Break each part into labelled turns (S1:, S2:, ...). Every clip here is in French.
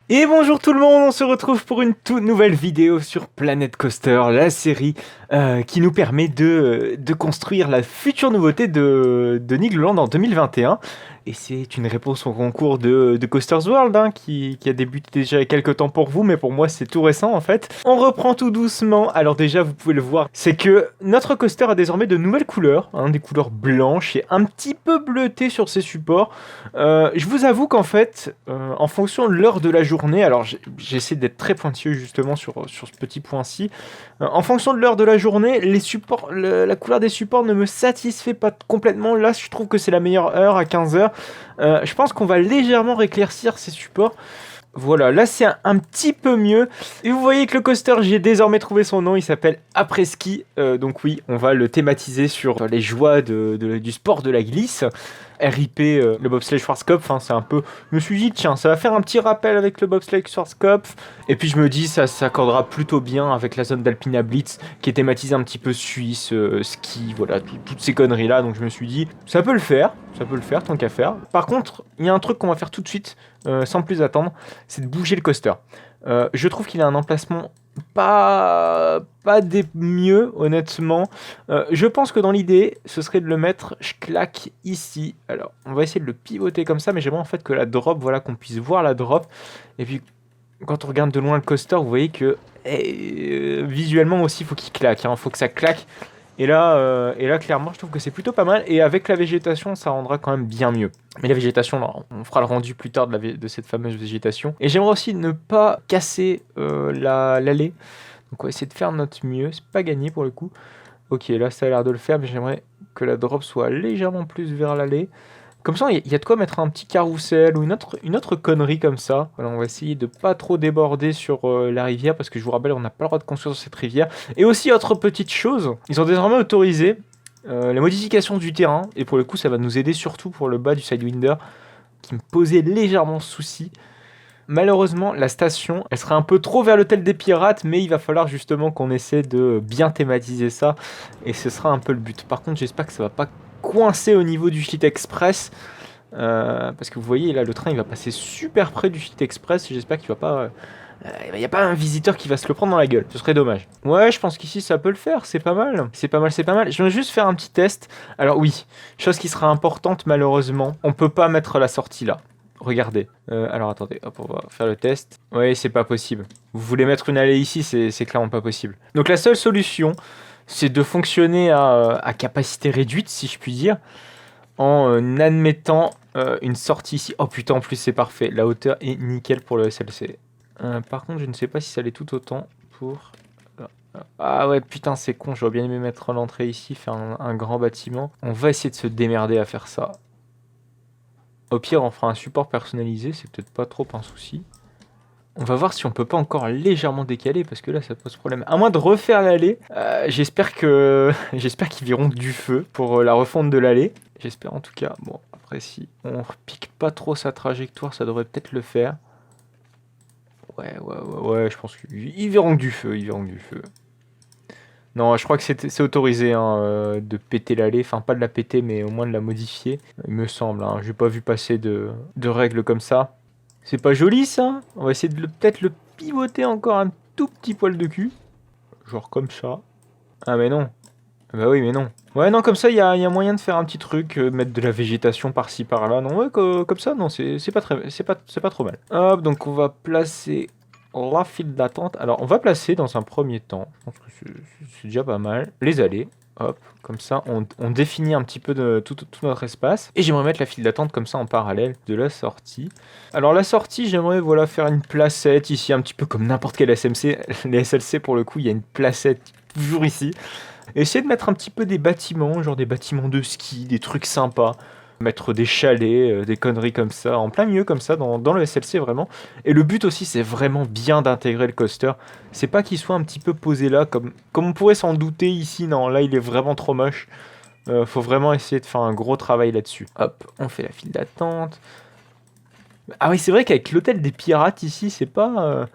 S1: Et bonjour tout le monde, on se retrouve pour une toute nouvelle vidéo sur Planet Coaster, la série qui nous permet de construire la future nouveauté de Nigloland en 2021. Et c'est une réponse au concours de Coasters World hein, qui a débuté déjà il y a quelques temps pour vous, mais pour moi c'est tout récent en fait. On reprend tout doucement, alors déjà vous pouvez le voir, c'est que notre coaster a désormais de nouvelles couleurs, hein, des couleurs blanches et un petit peu bleutées sur ses supports. Je vous avoue qu'en fait, en fonction de l'heure de la journée, alors j'essaie d'être très pointilleux justement sur ce petit point-ci, en fonction de l'heure de la journée, les supports, la couleur des supports ne me satisfait pas complètement. Là, je trouve que c'est la meilleure heure à 15h. Je pense qu'on va légèrement rééclaircir ces supports. Voilà, là c'est un petit peu mieux. Et vous voyez que le coaster, j'ai désormais trouvé son nom, il s'appelle Après-Ski. Donc oui, on va le thématiser sur les joies du sport de la glisse. RIP, le bobsleigh Schwarzkopf, hein, c'est un peu... Je me suis dit, tiens, ça va faire un petit rappel avec le bobsleigh Schwarzkopf. Et puis je me dis, ça s'accordera plutôt bien avec la zone d'Alpina Blitz, qui est thématisée un petit peu suisse, ski, voilà, toutes ces conneries-là. Donc je me suis dit, ça peut le faire, tant qu'à faire. Par contre, il y a un truc qu'on va faire tout de suite, sans plus attendre, c'est de bouger le coaster. Je trouve qu'il a un emplacement pas des mieux, honnêtement. Je pense que dans l'idée, ce serait de le mettre, je claque ici. Alors, on va essayer de le pivoter comme ça, mais j'aimerais en fait que la drop, voilà, qu'on puisse voir la drop. Et puis, quand on regarde de loin le coaster, vous voyez que visuellement aussi, il faut qu'il claque. Il faut que ça claque. Et là, clairement, je trouve que c'est plutôt pas mal. Et avec la végétation, ça rendra quand même bien mieux. Mais la végétation, là, on fera le rendu plus tard de cette fameuse végétation. Et j'aimerais aussi ne pas casser l'allée. Donc on va essayer de faire notre mieux. C'est pas gagné pour le coup. Ok, là, ça a l'air de le faire. Mais j'aimerais que la drop soit légèrement plus vers l'allée. Comme ça, il y a de quoi mettre un petit carrousel ou une autre connerie comme ça. Voilà, on va essayer de pas trop déborder sur la rivière parce que je vous rappelle, on n'a pas le droit de construire sur cette rivière. Et aussi, autre petite chose, ils ont désormais autorisé la modification du terrain. Et pour le coup, ça va nous aider surtout pour le bas du Sidewinder qui me posait légèrement souci. Malheureusement, la station, elle serait un peu trop vers l'hôtel des pirates, mais il va falloir justement qu'on essaie de bien thématiser ça, et ce sera un peu le but. Par contre, j'espère que ça va pas coincer au niveau du Site Express, parce que vous voyez, là, le train, il va passer super près du Site Express, et j'espère qu'il va pas... Il n'y a pas un visiteur qui va se le prendre dans la gueule, ce serait dommage. Ouais, je pense qu'ici ça peut le faire, c'est pas mal. C'est pas mal, c'est pas mal. Je vais juste faire un petit test. Alors oui, chose qui sera importante malheureusement, on peut pas mettre la sortie là. Regardez. Alors attendez, hop, on va faire le test. Oui, c'est pas possible. Vous voulez mettre une allée ici, c'est clairement pas possible. Donc la seule solution, c'est de fonctionner à capacité réduite, si je puis dire, en admettant une sortie ici. Oh putain, en plus c'est parfait. La hauteur est nickel pour le SLC. Par contre, je ne sais pas si ça l'est tout autant pour... Ah ouais, putain, c'est con. J'aurais bien aimé mettre l'entrée ici, faire un grand bâtiment. On va essayer de se démerder à faire ça. Au pire, on fera un support personnalisé, c'est peut-être pas trop un souci. On va voir si on peut pas encore légèrement décaler, parce que là, ça pose problème. À moins de refaire l'allée, j'espère qu'ils verront du feu pour la refonte de l'allée. J'espère en tout cas. Bon, après, si on repique pas trop sa trajectoire, ça devrait peut-être le faire. Ouais, je pense qu'ils verront que du feu, ils verront que du feu. Non, je crois que c'est autorisé hein, de péter l'allée, enfin pas de la péter, mais au moins de la modifier, il me semble. Hein. J'ai pas vu passer de règles comme ça. C'est pas joli ça. On va essayer de peut-être le pivoter encore un tout petit poil de cul. Genre comme ça. Ah mais non. Bah oui mais non. Ouais non comme ça il y a moyen de faire un petit truc, mettre de la végétation par-ci par-là. Non ouais comme ça non c'est pas trop mal. Hop donc on va placer la file d'attente. Alors on va placer dans un premier temps, je pense que c'est déjà pas mal, les allées. Hop, comme ça on définit un petit peu de tout notre espace. Et j'aimerais mettre la file d'attente comme ça en parallèle de la sortie. Alors la sortie j'aimerais voilà faire une placette ici, un petit peu comme n'importe quel SMC. Les SLC pour le coup il y a une placette toujours ici. Et essayer de mettre un petit peu des bâtiments, genre des bâtiments de ski, des trucs sympas. Mettre des chalets, des conneries comme ça, en plein milieu comme ça, dans le SLC vraiment. Et le but aussi, c'est vraiment bien d'intégrer le coaster. C'est pas qu'il soit un petit peu posé là, comme on pourrait s'en douter ici. Non, là, il est vraiment trop moche. Faut vraiment essayer de faire un gros travail là-dessus. Hop, on fait la file d'attente. Ah oui, c'est vrai qu'avec l'hôtel des pirates ici, c'est pas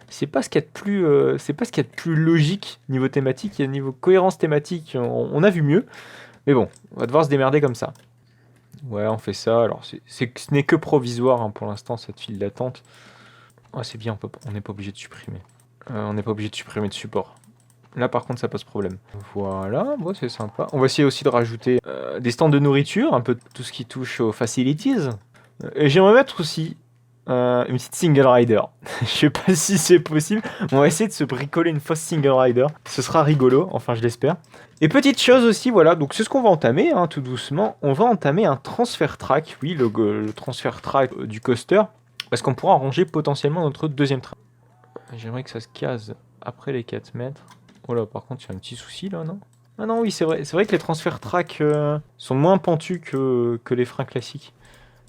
S1: ce qu'il y a de plus, c'est pas ce qu'il y a de plus logique niveau thématique. Il y a niveau cohérence thématique, on a vu mieux. Mais bon, on va devoir se démerder comme ça. Ouais, on fait ça. Alors, ce n'est que provisoire hein, pour l'instant, cette file d'attente. Ah, c'est bien, on n'est pas obligé de supprimer. On n'est pas obligé de supprimer de support. Là, par contre, ça pose problème. Voilà, bon, c'est sympa. On va essayer aussi de rajouter des stands de nourriture, un peu tout ce qui touche aux facilities. Et j'aimerais mettre aussi une petite single rider. Je sais pas si c'est possible. On va essayer de se bricoler une fausse single rider. Ce sera rigolo, enfin je l'espère. Et petite chose aussi, voilà, donc c'est ce qu'on va entamer, hein, tout doucement. On va entamer un transfer track, oui, le transfer track du coaster, parce qu'on pourra ranger potentiellement notre deuxième train. J'aimerais que ça se case après les 4 mètres. Oh là, par contre, il y a un petit souci là, non? Ah non, oui, c'est vrai que les transfer track sont moins pentus que les freins classiques.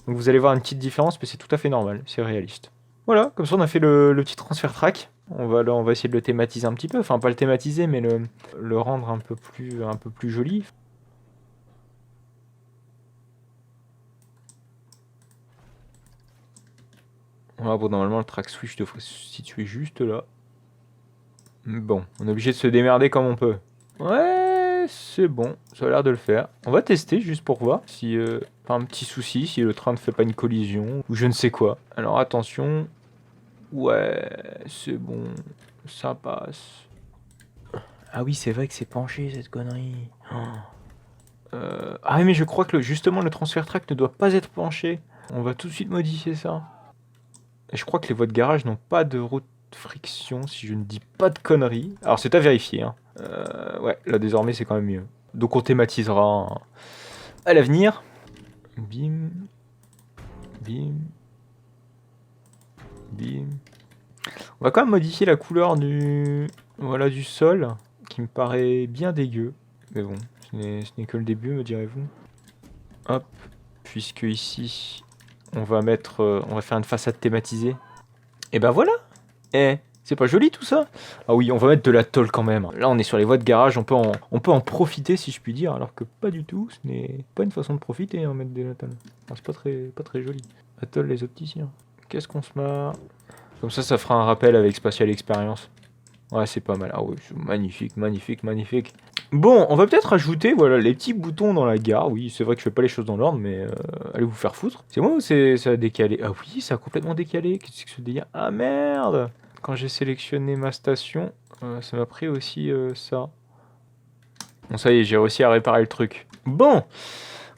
S1: Donc vous allez voir une petite différence, mais c'est tout à fait normal, c'est réaliste. Voilà, comme ça on a fait le petit transfer track. On va essayer de le thématiser un petit peu, enfin pas le thématiser, mais le rendre un peu plus joli. Voilà, bon, normalement le track switch devrait se situer juste là. Bon, on est obligé de se démerder comme on peut. Ouais, c'est bon, ça a l'air de le faire. On va tester juste pour voir si pas un petit souci, si le train ne fait pas une collision ou je ne sais quoi. Alors attention. Ouais, c'est bon, ça passe. Ah oui, c'est vrai que c'est penché cette connerie. Ah mais je crois que justement le transfert track ne doit pas être penché. On va tout de suite modifier ça. Et je crois que les voies de garage n'ont pas de route friction, si je ne dis pas de conneries. Alors c'est à vérifier. Hein. Ouais, là désormais c'est quand même mieux. Donc on thématisera à l'avenir. Bim. Bim. Bim. On va quand même modifier la couleur du sol, qui me paraît bien dégueu. Mais bon, ce n'est que le début, me direz-vous. Hop, puisque ici, on va faire une façade thématisée. Et ben voilà. C'est pas joli tout ça? Ah oui, on va mettre de la tôle quand même. Là, on est sur les voies de garage, on peut en profiter si je puis dire, alors que pas du tout. Ce n'est pas une façon de profiter, hein, mettre de la tôle. Enfin, c'est pas très joli. La tôle, les opticiens. Qu'est-ce qu'on se marre? Comme ça fera un rappel avec Spatial Experience. Ouais, c'est pas mal. Ah oui, c'est magnifique, magnifique, magnifique. Bon, on va peut-être ajouter voilà, les petits boutons dans la gare. Oui, c'est vrai que je fais pas les choses dans l'ordre, mais allez vous faire foutre. C'est moi ou ça a décalé? Ah oui, ça a complètement décalé. Qu'est-ce que ce délire? Ah merde! Quand j'ai sélectionné ma station, ça m'a pris aussi ça. Bon, ça y est, j'ai réussi à réparer le truc. Bon!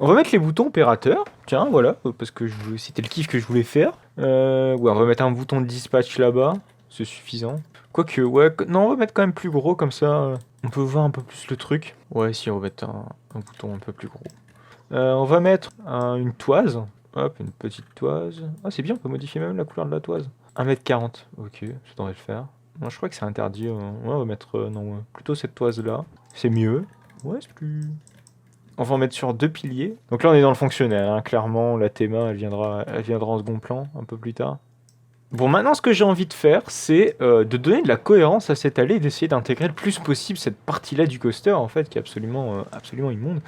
S1: On va mettre les boutons opérateurs, tiens, voilà, parce que c'était le kiff que je voulais faire. Ouais, on va mettre un bouton de dispatch là-bas, c'est suffisant. Quoique, ouais, non, on va mettre quand même plus gros, comme ça, on peut voir un peu plus le truc. Ouais, si, on va mettre un bouton un peu plus gros. On va mettre une toise, hop, une petite toise. Ah, c'est bien, on peut modifier même la couleur de la toise. 1m40, ok, ça devrait le faire. Moi, je crois que c'est interdit, ouais, on va mettre, non, plutôt cette toise-là, c'est mieux. Ouais, c'est plus... On va en mettre sur 2 piliers. Donc là, on est dans le fonctionnel. Hein. Clairement, la théma, elle viendra en second plan, un peu plus tard. Bon, maintenant, ce que j'ai envie de faire, c'est de donner de la cohérence à cette allée et d'essayer d'intégrer le plus possible cette partie-là du coaster, en fait, qui est absolument immonde.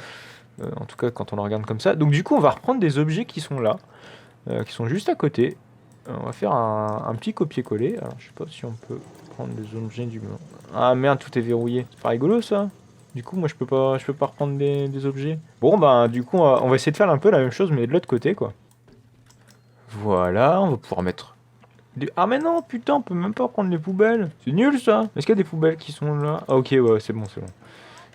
S1: En tout cas, quand on la regarde comme ça. Donc du coup, on va reprendre des objets qui sont là, qui sont juste à côté. On va faire un petit copier-coller. Alors, je sais pas si on peut prendre des objets du... Ah merde, tout est verrouillé. C'est pas rigolo, ça? Du coup, moi, je peux pas reprendre des objets. Bon, bah, du coup, on va essayer de faire un peu la même chose, mais de l'autre côté, quoi. Voilà, on va pouvoir mettre... Ah, mais non, putain, on peut même pas prendre les poubelles. C'est nul, ça. Est-ce qu'il y a des poubelles qui sont là? Ah, ok, ouais, c'est bon, c'est bon.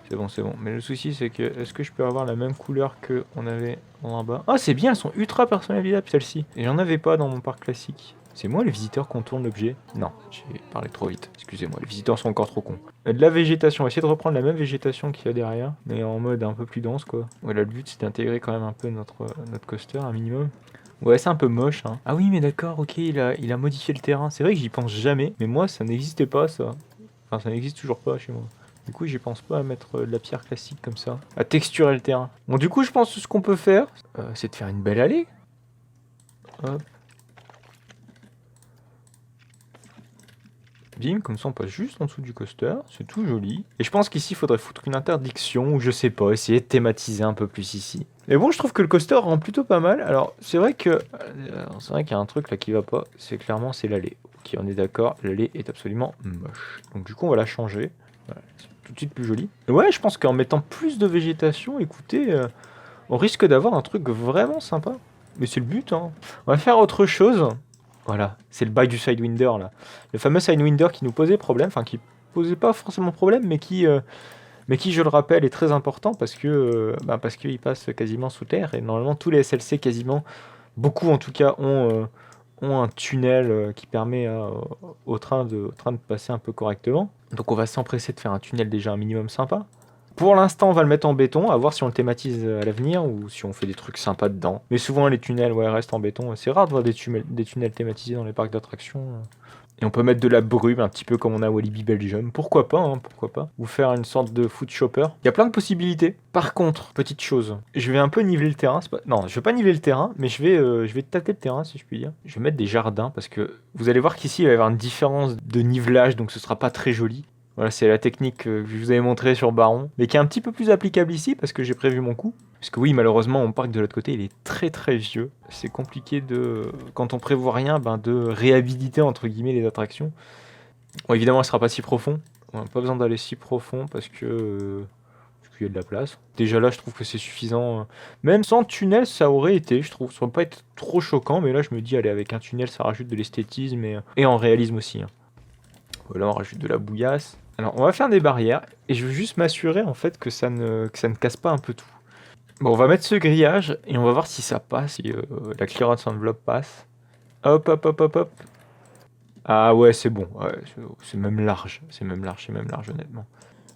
S1: C'est bon, c'est bon. Mais le souci, c'est que... Est-ce que je peux avoir la même couleur que on avait en bas? Ah, c'est bien, elles sont ultra personnalisables, celles-ci. Et j'en avais pas dans mon parc classique. C'est moi les visiteurs contournent l'objet? Non, j'ai parlé trop vite. Excusez-moi, les visiteurs sont encore trop cons. De la végétation, on va essayer de reprendre la même végétation qu'il y a derrière, mais en mode un peu plus dense quoi. Ouais, là le but c'est d'intégrer quand même un peu notre coaster, un minimum. Ouais, c'est un peu moche, hein. Ah oui, mais d'accord, ok, il a modifié le terrain. C'est vrai que j'y pense jamais, mais moi ça n'existait pas ça. Enfin, ça n'existe toujours pas chez moi. Du coup, j'y pense pas à mettre de la pierre classique comme ça, à texturer le terrain. Bon, du coup, je pense que ce qu'on peut faire, c'est de faire une belle allée. Hop. Bim, comme ça on passe juste en dessous du coaster, c'est tout joli. Et je pense qu'ici il faudrait foutre une interdiction, ou je sais pas, essayer de thématiser un peu plus ici. Mais bon, je trouve que le coaster rend plutôt pas mal. Alors, c'est vrai qu'il y a un truc là qui va pas, c'est clairement c'est l'allée. Ok, on est d'accord, l'allée est absolument moche. Donc du coup on va la changer, voilà, c'est tout de suite plus joli. Ouais, je pense qu'en mettant plus de végétation, écoutez, on risque d'avoir un truc vraiment sympa. Mais c'est le but, hein. On va faire autre chose. Voilà, c'est le bail du Sidewinder là. Le fameux Sidewinder qui nous posait problème, enfin qui posait pas forcément problème, mais qui, je le rappelle, est très important parce qu'il passe quasiment sous terre et normalement tous les SLC quasiment, beaucoup en tout cas, ont un tunnel qui permet au train de passer un peu correctement. Donc on va s'empresser de faire un tunnel déjà un minimum sympa. Pour l'instant, on va le mettre en béton, à voir si on le thématise à l'avenir ou si on fait des trucs sympas dedans. Mais souvent, les tunnels restent en béton. C'est rare de voir des tunnels thématisés dans les parcs d'attractions. Et on peut mettre de la brume, un petit peu comme on a à Walibi Belgium. Pourquoi pas, hein, pourquoi pas. Ou faire une sorte de food shopper. Il y a plein de possibilités. Par contre, petite chose, je vais un peu niveler le terrain. Non, je vais pas niveler le terrain, mais je vais tâter le terrain, si je puis dire. Je vais mettre des jardins, parce que vous allez voir qu'ici, il va y avoir une différence de nivelage, donc ce sera pas très joli. Voilà, c'est la technique que je vous avais montrée sur Baron, mais qui est un petit peu plus applicable ici, parce que j'ai prévu mon coup. Parce que oui, malheureusement, mon parc de l'autre côté, il est très très vieux. C'est compliqué quand on prévoit rien, de réhabiliter entre guillemets les attractions. Bon, évidemment, elle sera pas si profond. On n'a pas besoin d'aller si profond parce qu'il y a de la place. Déjà là, je trouve que c'est suffisant. Même sans tunnel, ça aurait été, je trouve. Ça va pas être trop choquant, mais là, je me dis, allez, avec un tunnel, ça rajoute de l'esthétisme et en réalisme aussi. Hein. Voilà, on rajoute de la bouillasse. Alors, on va faire des barrières et je veux juste m'assurer en fait que ça ne casse pas un peu tout. Bon, on va mettre ce grillage et on va voir si ça passe, si la clearance envelope passe. Hop, hop, hop, hop, hop. Ah ouais, c'est bon. Ouais, c'est même large. C'est même large, honnêtement.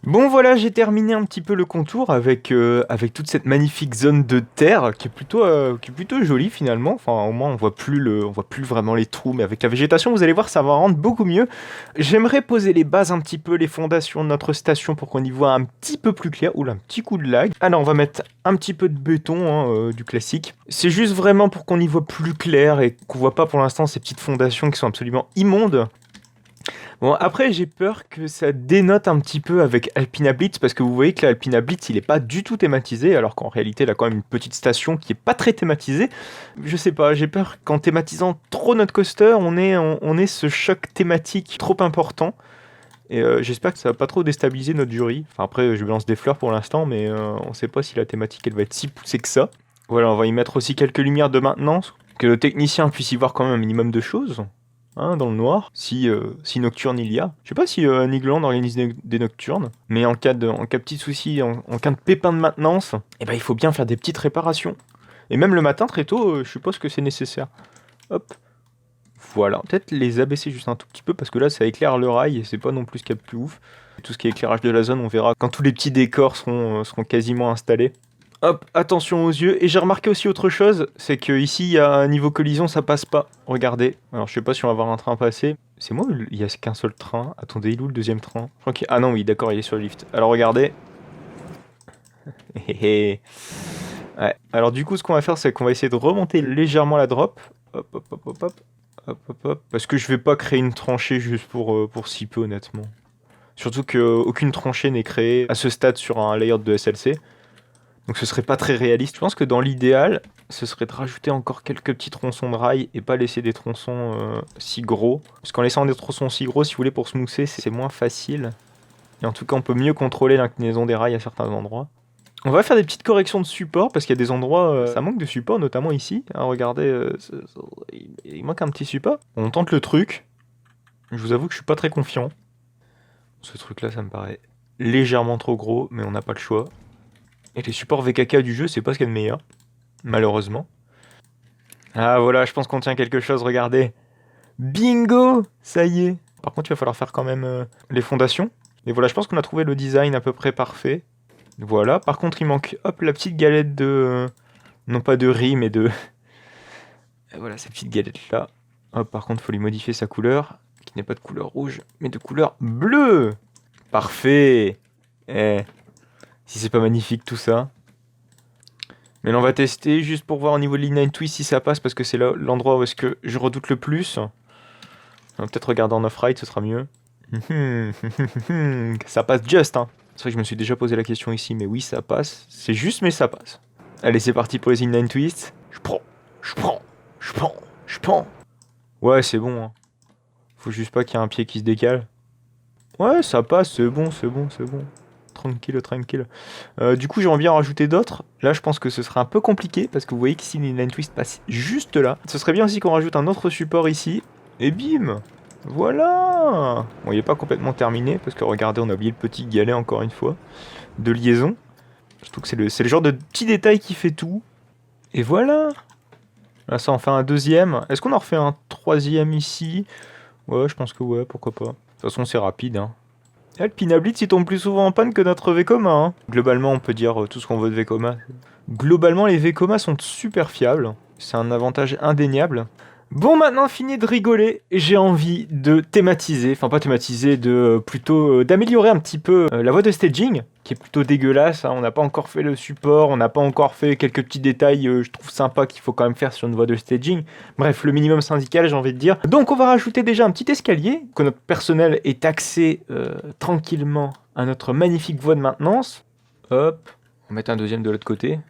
S1: Bon voilà, j'ai terminé un petit peu le contour avec toute cette magnifique zone de terre qui est plutôt jolie finalement. Enfin, au moins on voit plus vraiment les trous, mais avec la végétation, vous allez voir, ça va rendre beaucoup mieux. J'aimerais poser les bases un petit peu, les fondations de notre station pour qu'on y voit un petit peu plus clair. Oula, un petit coup de lag. Alors on va mettre un petit peu de béton, hein, du classique. C'est juste vraiment pour qu'on y voit plus clair et qu'on voit pas pour l'instant ces petites fondations qui sont absolument immondes. Bon, après, j'ai peur que ça dénote un petit peu avec Alpina Blitz, parce que vous voyez que l'Alpina Blitz, il est pas du tout thématisé, alors qu'en réalité, il a quand même une petite station qui est pas très thématisée. Je sais pas, j'ai peur qu'en thématisant trop notre coaster, on ait ce choc thématique trop important. Et j'espère que ça va pas trop déstabiliser notre jury. Enfin, après, je balance des fleurs pour l'instant, mais on sait pas si la thématique, elle va être si poussée que ça. Voilà, on va y mettre aussi quelques lumières de maintenance, que le technicien puisse y voir quand même un minimum de choses. Hein, dans le noir, si nocturne il y a. Je sais pas si Nigloland organise des nocturnes, mais en cas de petit souci, en cas de pépin de maintenance, il faut bien faire des petites réparations. Et même le matin, très tôt, je suppose que c'est nécessaire. Hop. Voilà. Peut-être les abaisser juste un tout petit peu, parce que là, ça éclaire le rail, et c'est pas non plus ce qu'il y a de plus ouf. Tout ce qui est éclairage de la zone, on verra quand tous les petits décors seront quasiment installés. Hop, attention aux yeux. Et j'ai remarqué aussi autre chose, c'est que ici il y a un niveau collision, ça passe pas. Regardez. Alors je sais pas si on va voir un train passer. C'est moi ou il y a qu'un seul train? Attendez, il est où le deuxième train? Je crois qu'il... Ah non, oui, d'accord, il est sur le lift. Alors regardez. Ouais. Alors du coup, ce qu'on va faire, c'est qu'on va essayer de remonter légèrement la drop. Hop, hop, hop, hop, hop. Hop, hop, hop. Parce que je vais pas créer une tranchée juste pour si peu, honnêtement. Surtout qu'aucune tranchée n'est créée à ce stade sur un layout de SLC. Donc ce serait pas très réaliste. Je pense que dans l'idéal, ce serait de rajouter encore quelques petits tronçons de rail et pas laisser des tronçons si gros. Parce qu'en laissant des tronçons si gros, si vous voulez, pour smoother, c'est moins facile. Et en tout cas, on peut mieux contrôler l'inclinaison des rails à certains endroits. On va faire des petites corrections de support, parce qu'il y a des endroits, ça manque de support, notamment ici. Hein, regardez, il manque un petit support. On tente le truc. Je vous avoue que je suis pas très confiant. Ce truc-là, ça me paraît légèrement trop gros, mais on n'a pas le choix. Et les supports VKK du jeu, c'est pas ce qu'il y a de meilleur. Malheureusement. Ah voilà, je pense qu'on tient quelque chose, regardez. Bingo! Ça y est. Par contre, il va falloir faire quand même les fondations. Et voilà, je pense qu'on a trouvé le design à peu près parfait. Voilà, par contre, il manque, hop, la petite galette de... non pas de riz, mais de... Et voilà, cette petite galette-là. Hop, par contre, il faut lui modifier sa couleur, qui n'est pas de couleur rouge, mais de couleur bleue. Parfait. Eh... Si c'est pas magnifique tout ça. Mais là on va tester juste pour voir au niveau de l'Inline Twist si ça passe, parce que c'est l'endroit où est-ce que je redoute le plus. On va peut-être regarder en off-ride, ce sera mieux. Ça passe just, hein. C'est vrai que je me suis déjà posé la question ici, mais oui ça passe. C'est juste mais ça passe. Allez, c'est parti pour les Inline Twist. Je prends. Ouais, c'est bon, hein. Faut juste pas qu'il y ait un pied qui se décale. Ouais, ça passe, c'est bon. Tranquille, tranquille. Du coup, j'aimerais bien en rajouter d'autres. Là, je pense que ce serait un peu compliqué parce que vous voyez qu'ici, l'inline twist passe juste là. Ce serait bien aussi qu'on rajoute un autre support ici. Et bim! Voilà! Bon, il n'est pas complètement terminé parce que regardez, on a oublié le petit galet encore une fois de liaison. Surtout que c'est le genre de petit détail qui fait tout. Et voilà! Là, ça en fait un deuxième. Est-ce qu'on en refait un troisième ici? Ouais, je pense que ouais, pourquoi pas. De toute façon, c'est rapide, hein. Le Pinablitz, il tombe plus souvent en panne que notre Vekoma, hein. Globalement, on peut dire tout ce qu'on veut de Vekoma. Globalement, les Vekoma sont super fiables. C'est un avantage indéniable. Bon, maintenant fini de rigoler, j'ai envie de thématiser, enfin pas thématiser, de plutôt d'améliorer un petit peu la voie de staging, qui est plutôt dégueulasse, hein. On n'a pas encore fait le support, on n'a pas encore fait quelques petits détails, je trouve sympa qu'il faut quand même faire sur une voie de staging. Bref, le minimum syndical, j'ai envie de dire. Donc on va rajouter déjà un petit escalier, que notre personnel ait accès tranquillement à notre magnifique voie de maintenance. Hop, on va mettre un deuxième de l'autre côté.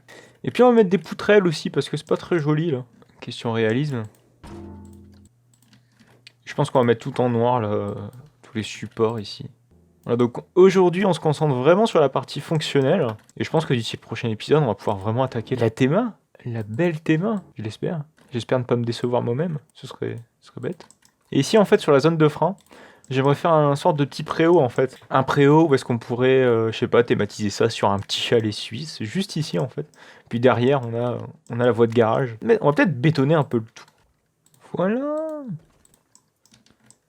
S1: Et puis on va mettre des poutrelles aussi, parce que c'est pas très joli là. Question réalisme. Je pense qu'on va mettre tout en noir, là, tous les supports ici. Voilà, donc aujourd'hui, on se concentre vraiment sur la partie fonctionnelle. Et je pense que d'ici le prochain épisode, on va pouvoir vraiment attaquer la théma. La belle théma, je l'espère. J'espère ne pas me décevoir moi-même, ce serait bête. Et ici, en fait, sur la zone de frein, j'aimerais faire un sorte de petit préau, en fait. Un préau où est-ce qu'on pourrait, je sais pas, thématiser ça sur un petit chalet suisse, juste ici, en fait. Puis derrière, on a la voie de garage. Mais on va peut-être bétonner un peu le tout. Voilà.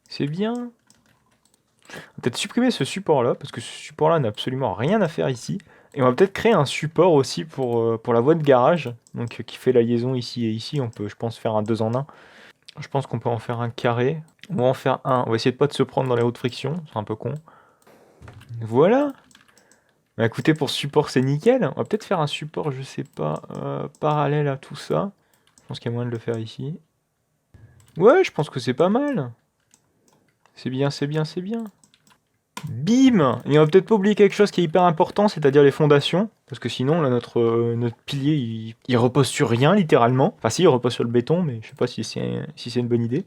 S1: C'est bien. On va peut-être supprimer ce support-là, parce que ce support-là n'a absolument rien à faire ici. Et on va peut-être créer un support aussi pour la voie de garage, donc qui fait la liaison ici et ici. On peut, je pense, faire un 2 en 1. Je pense qu'on peut en faire un carré. On va en faire un. On va essayer de pas de se prendre dans les hautes frictions, c'est un peu con. Voilà. Bah écoutez, pour ce support, c'est nickel. On va peut-être faire un support, je sais pas, parallèle à tout ça. Je pense qu'il y a moyen de le faire ici. Ouais, je pense que c'est pas mal. C'est bien, c'est bien, c'est bien. Bim! Et on va peut-être pas oublier quelque chose qui est hyper important, c'est-à-dire les fondations. Parce que sinon, là, notre pilier, il repose sur rien, littéralement. Enfin, si, il repose sur le béton, mais je sais pas si c'est une bonne idée.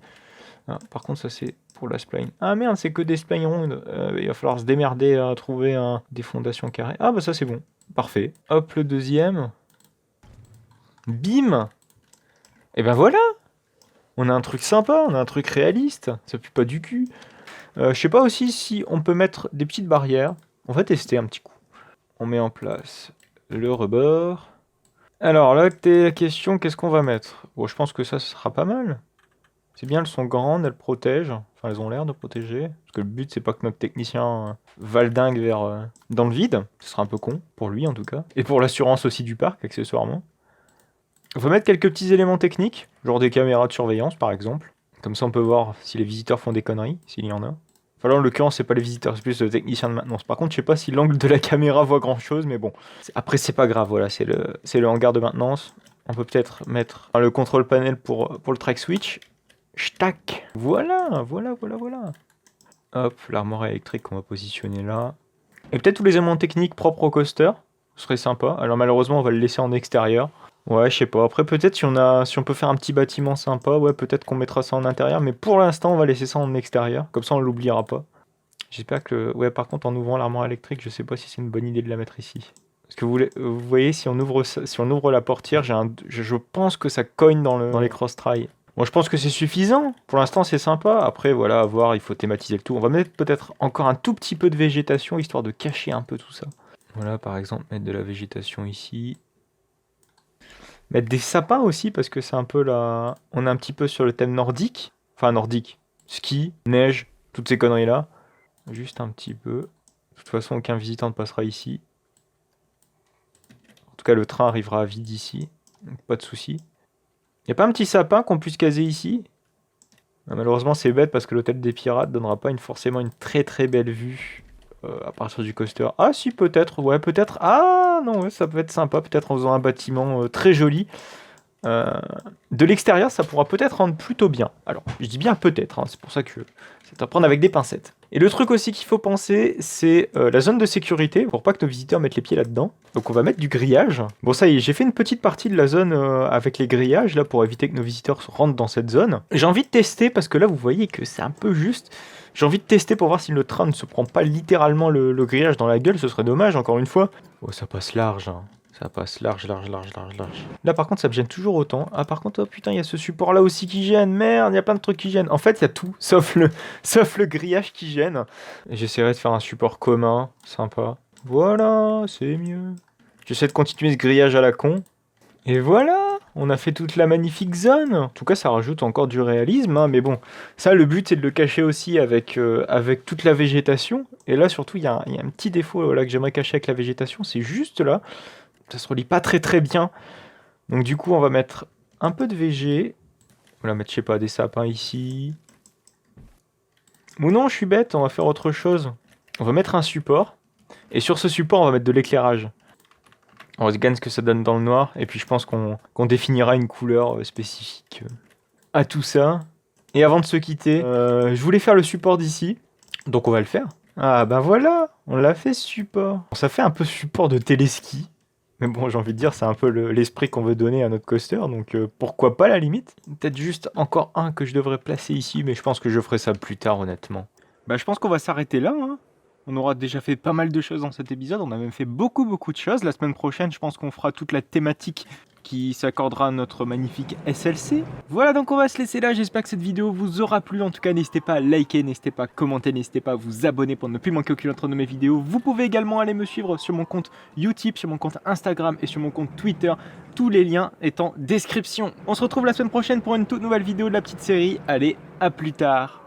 S1: Ah, par contre, ça, c'est pour la spline. Ah merde, c'est que des splines rondes. Il va falloir se démerder à trouver des fondations carrées. Ah, bah ça, c'est bon. Parfait. Hop, le deuxième. Bim! Et ben voilà! On a un truc sympa, on a un truc réaliste. Ça pue pas du cul. Je sais pas aussi si on peut mettre des petites barrières. On va tester un petit coup. On met en place le rebord. Alors là, la question, qu'est-ce qu'on va mettre? Bon, je pense que ça, ce sera pas mal. C'est bien, elles sont grandes, elles protègent. Enfin, elles ont l'air de protéger. Parce que le but, c'est pas que notre technicien valdingue dans le vide. Ce sera un peu con, pour lui en tout cas. Et pour l'assurance aussi du parc, accessoirement. On va mettre quelques petits éléments techniques, genre des caméras de surveillance par exemple. Comme ça on peut voir si les visiteurs font des conneries, s'il y en a. Enfin là en l'occurrence c'est pas les visiteurs, c'est plus le technicien de maintenance. Par contre je sais pas si l'angle de la caméra voit grand chose, mais bon. Après c'est pas grave, voilà, c'est le hangar de maintenance. On peut peut-être mettre le control panel pour le track switch. Ch'tac. Voilà. Hop, l'armoire électrique qu'on va positionner là. Et peut-être tous les éléments techniques propres au coaster. Ce serait sympa. Alors malheureusement on va le laisser en extérieur. Ouais, je sais pas. Après, peut-être si on peut faire un petit bâtiment sympa, ouais, peut-être qu'on mettra ça en intérieur. Mais pour l'instant, on va laisser ça en extérieur. Comme ça, on l'oubliera pas. J'espère que... Ouais, par contre, en ouvrant l'armoire électrique, je sais pas si c'est une bonne idée de la mettre ici. Parce que vous voyez, si on ouvre la portière, je pense que ça cogne dans les cross-try. Bon, je pense que c'est suffisant. Pour l'instant, c'est sympa. Après, voilà, à voir, il faut thématiser le tout. On va mettre peut-être encore un tout petit peu de végétation, histoire de cacher un peu tout ça. Voilà, par exemple, mettre de la végétation ici. Mettre des sapins aussi, parce que c'est un peu là. On est un petit peu sur le thème nordique. Enfin, nordique. Ski, neige, toutes ces conneries-là. Juste un petit peu. De toute façon, aucun visitant ne passera ici. En tout cas, le train arrivera à vide ici. Donc, pas de souci. Y a pas un petit sapin qu'on puisse caser ici? Malheureusement, c'est bête parce que l'hôtel des pirates donnera pas forcément une très très belle vue à partir du coaster. Ah si, peut-être, ouais, peut-être. Ah non, ouais, ça peut être sympa, peut-être en faisant un bâtiment très joli. De l'extérieur, ça pourra peut-être rendre plutôt bien. Alors, je dis bien peut-être, hein, c'est pour ça que c'est à prendre avec des pincettes. Et le truc aussi qu'il faut penser, c'est la zone de sécurité, pour pas que nos visiteurs mettent les pieds là-dedans. Donc on va mettre du grillage. Bon ça y est, j'ai fait une petite partie de la zone avec les grillages, là, pour éviter que nos visiteurs rentrent dans cette zone. J'ai envie de tester, parce que là, vous voyez que c'est un peu juste. J'ai envie de tester pour voir si le train ne se prend pas littéralement le grillage dans la gueule, ce serait dommage, encore une fois. Oh, ça passe large, hein. Ça passe large. Là, par contre, ça me gêne toujours autant. Ah, par contre, oh putain, il y a ce support-là aussi qui gêne. Merde, il y a plein de trucs qui gênent. En fait, il y a tout, sauf le grillage qui gêne. J'essaierai de faire un support commun, sympa. Voilà, c'est mieux. J'essaie de continuer ce grillage à la con. Et voilà, on a fait toute la magnifique zone. En tout cas, ça rajoute encore du réalisme, hein, mais bon, ça, le but, c'est de le cacher aussi avec toute la végétation. Et là, surtout, il y a un petit défaut là, que j'aimerais cacher avec la végétation, c'est juste là. Ça se relie pas très bien. Donc du coup, on va mettre un peu de VG. On va mettre, je sais pas, des sapins ici. Ou non, je suis bête, on va faire autre chose. On va mettre un support. Et sur ce support, on va mettre de l'éclairage. On regarde ce que ça donne dans le noir. Et puis je pense qu'on définira une couleur spécifique à tout ça. Et avant de se quitter, je voulais faire le support d'ici. Donc on va le faire. Ah ben voilà, on l'a fait ce support. Ça fait un peu support de téléski. Mais bon, j'ai envie de dire, c'est un peu l'esprit qu'on veut donner à notre coaster, donc pourquoi pas la limite. Peut-être juste encore un que je devrais placer ici, mais je pense que je ferai ça plus tard, honnêtement. Bah, je pense qu'on va s'arrêter là, hein. On aura déjà fait pas mal de choses dans cet épisode, on a même fait beaucoup de choses. La semaine prochaine, je pense qu'on fera toute la thématique qui s'accordera à notre magnifique SLC. Voilà, donc on va se laisser là, j'espère que cette vidéo vous aura plu. En tout cas, n'hésitez pas à liker, n'hésitez pas à commenter, n'hésitez pas à vous abonner pour ne plus manquer aucune autre de mes vidéos. Vous pouvez également aller me suivre sur mon compte YouTube, sur mon compte Instagram et sur mon compte Twitter. Tous les liens étant en description. On se retrouve la semaine prochaine pour une toute nouvelle vidéo de la petite série. Allez, à plus tard.